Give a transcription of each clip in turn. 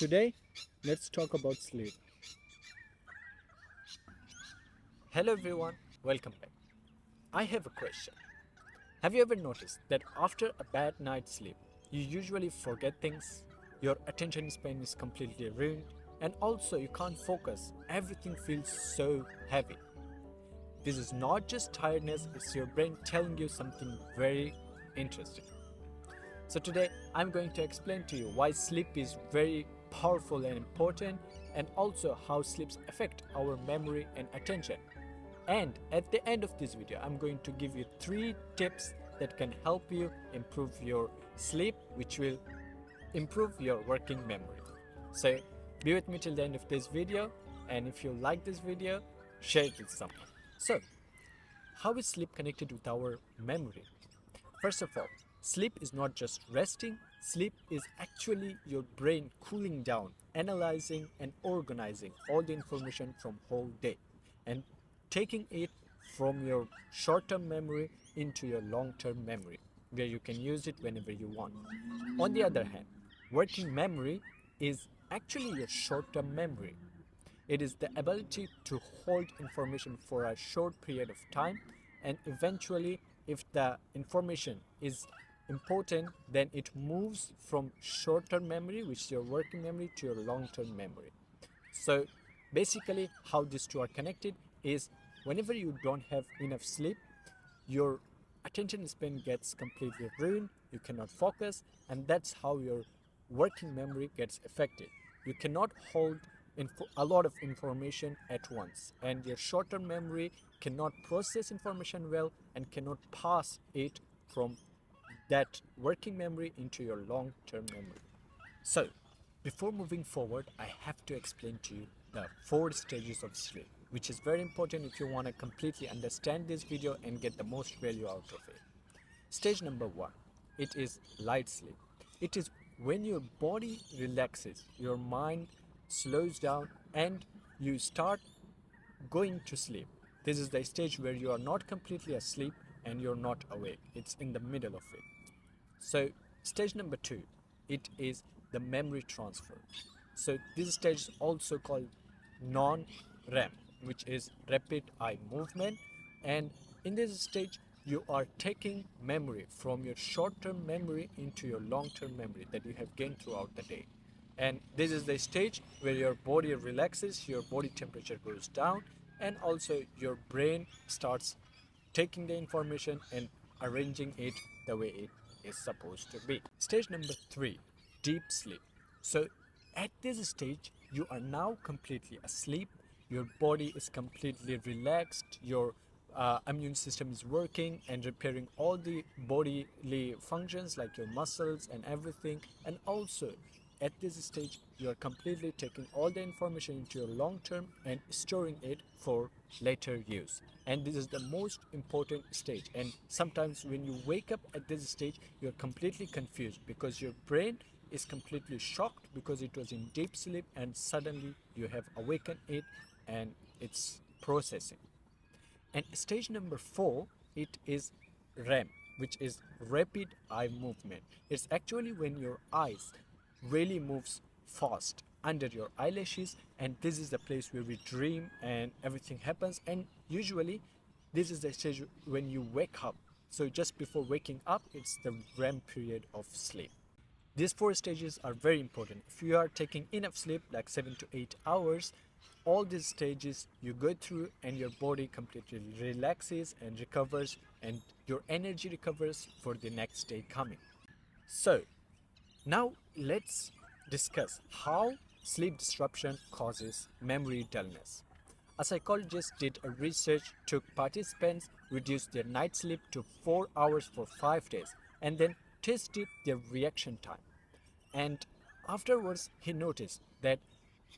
Today, let's talk about sleep. Hello everyone, welcome back. I have a question. Have you ever noticed that after a bad night's sleep, you usually forget things, your attention span is completely ruined, and also you can't focus, everything feels so heavy? This is not just tiredness, it's your brain telling you something very interesting. So today I'm going to explain to you why sleep is very powerful and important, and also how sleeps affect our memory and attention. And at the end of this video, I'm going to give you 3 tips that can help you improve your sleep, which will improve your working memory. So be with me till the end of this video, and if you like this video, share it with someone. So, how is sleep connected with our memory? First of all, sleep is not just resting, sleep is actually your brain cooling down, analyzing and organizing all the information from whole day and taking it from your short-term memory into your long-term memory where you can use it whenever you want. On the other hand, working memory is actually your short-term memory. It is the ability to hold information for a short period of time, and eventually, if the information is important, then it moves from short term memory, which is your working memory, to your long term memory. So, basically, how these two are connected is whenever you don't have enough sleep, your attention span gets completely ruined, you cannot focus, and that's how your working memory gets affected. You cannot hold a lot of information at once, and your short term memory cannot process information well and cannot pass it from that working memory into your long term memory. So, before moving forward, I have to explain to you the 4 stages of sleep, which is very important if you want to completely understand this video and get the most value out of it. Stage number 1, it is light sleep. It is when your body relaxes, your mind slows down, and you start going to sleep. This is the stage where you are not completely asleep and you're not awake. It's in the middle of it. So, stage number 2, it is the memory transfer. So, this stage is also called non REM, which is rapid eye movement. And in this stage, you are taking memory from your short term memory into your long term memory that you have gained throughout the day. And this is the stage where your body relaxes, your body temperature goes down, and also your brain starts taking the information and arranging it the way it is supposed to be. Stage number 3, deep sleep. So at this stage, you are now completely asleep, your body is completely relaxed, your immune system is working and repairing all the bodily functions like your muscles and everything, and also at this stage, you are completely taking all the information into your long term and storing it for later use. And this is the most important stage. And sometimes when you wake up at this stage, you're completely confused because your brain is completely shocked because it was in deep sleep and suddenly you have awakened it and it's processing. And stage number 4, it is REM, which is rapid eye movement. It's actually when your eyes really moves fast under your eyelashes, and this is the place where we dream and everything happens. And usually this is the stage when you wake up. So just before waking up, it's the REM period of sleep. These 4 stages are very important. If you are taking enough sleep, like 7 to 8 hours, all these stages you go through and your body completely relaxes and recovers, and your energy recovers for the next day coming. So, now let's discuss how sleep disruption causes memory dullness. A psychologist did a research, took participants, reduced their night sleep to 4 hours for 5 days, and then tested their reaction time. And afterwards, he noticed that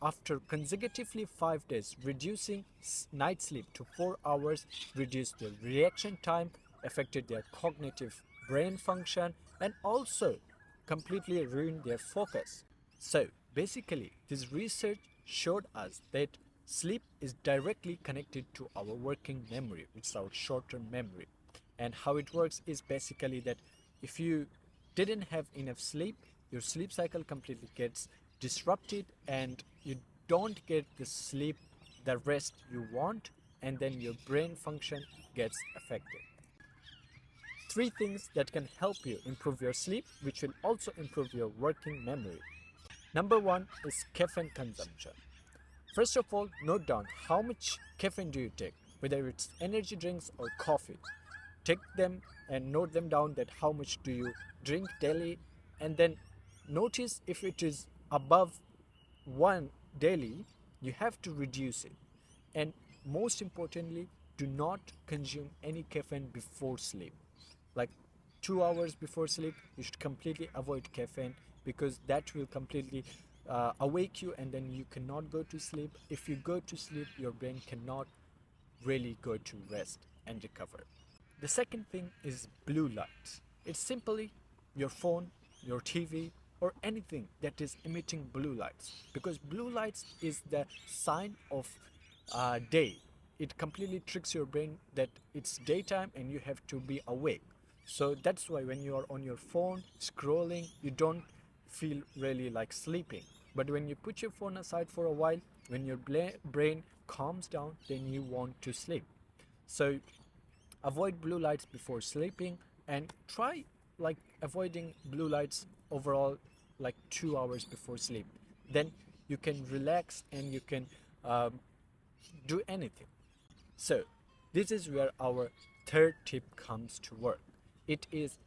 after consecutively 5 days, reducing night sleep to 4 hours reduced their reaction time, affected their cognitive brain function, and also completely ruined their focus. So, basically, this research showed us that sleep is directly connected to our working memory, which is our short term memory. And how it works is basically that if you didn't have enough sleep, your sleep cycle completely gets disrupted and you don't get the sleep, the rest you want, and then your brain function gets affected. Three things that can help you improve your sleep, which will also improve your working memory. Number one is caffeine consumption. First of all, note down how much caffeine do you take, whether it's energy drinks or coffee. Take them and note them down that how much do you drink daily, and then notice if it is above one daily, you have to reduce it. And most importantly, do not consume any caffeine before sleep. Like 2 hours before sleep, you should completely avoid caffeine because that will completely awake you and then you cannot go to sleep. If you go to sleep, your brain cannot really go to rest and recover. The second thing is blue light. It's simply your phone, your TV, or anything that is emitting blue lights, because blue lights is the sign of day. It completely tricks your brain that it's daytime and you have to be awake. So that's why when you are on your phone scrolling, you don't feel really like sleeping. But when you put your phone aside for a while, when your brain calms down, then you want to sleep. So avoid blue lights before sleeping and try like avoiding blue lights overall like 2 hours before sleep. Then you can relax and you can um, do anything. So this is where our third tip comes to work. It is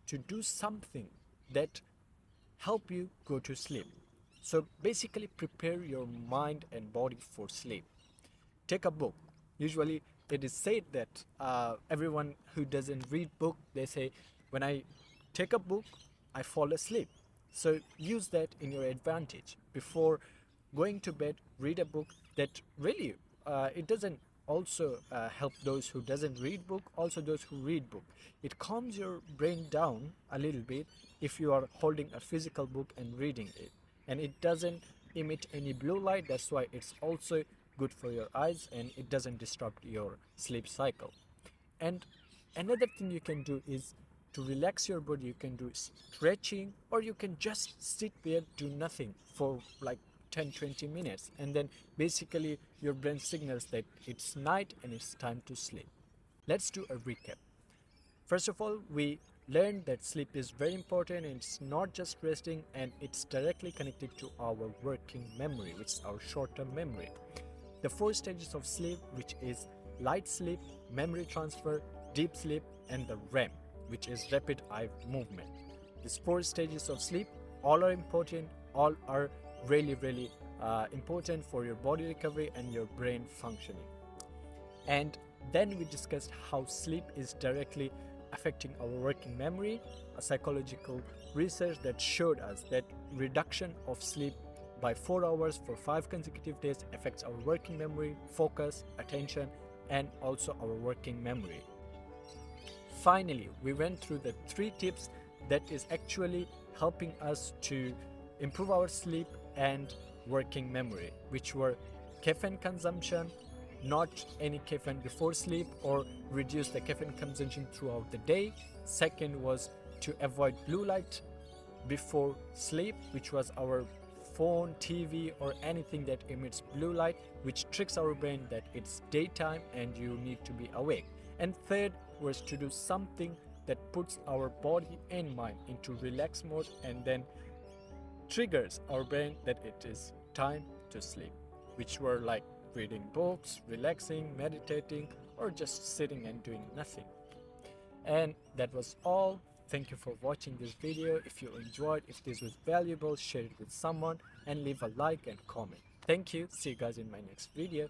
to do something that help you go to sleep. So basically prepare your mind and body for sleep. Take a book. Usually it is said that everyone who doesn't read book, they say, when I take a book, I fall asleep. So use that in your advantage. Before going to bed, read a book that really, it doesn't also help those who doesn't read book, also those who read book. It calms your brain down a little bit if you are holding a physical book and reading it. And it doesn't emit any blue light, that's why it's also good for your eyes and it doesn't disrupt your sleep cycle. And another thing you can do is to relax your body. You can do stretching or you can just sit there, do nothing for like 10-20 minutes, and then basically your brain signals that it's night and it's time to sleep. Let's do a recap. First of all, we learned that sleep is very important and it's not just resting, and it's directly connected to our working memory, which is our short-term memory. The four stages of sleep, which is light sleep, memory transfer, deep sleep, and the REM, which is rapid eye movement. These four stages of sleep all are important, all are really important for your body recovery and your brain functioning. And then we discussed how sleep is directly affecting our working memory, a psychological research that showed us that reduction of sleep by 4 hours for 5 consecutive days affects our working memory, focus, attention, and also our working memory. Finally, we went through the 3 tips that is actually helping us to improve our sleep and working memory, which were caffeine consumption, not any caffeine before sleep, or reduce the caffeine consumption throughout the day. Second was to avoid blue light before sleep, which was our phone, TV, or anything that emits blue light, which tricks our brain that it's daytime and you need to be awake. And third was to do something that puts our body and mind into relax mode and then triggers our brain that it is time to sleep, which were like reading books, relaxing, meditating, or just sitting and doing nothing. And that was all. Thank you for watching this video. If you enjoyed, if this was valuable, share it with someone and leave a like and comment. Thank you. See you guys in my next video.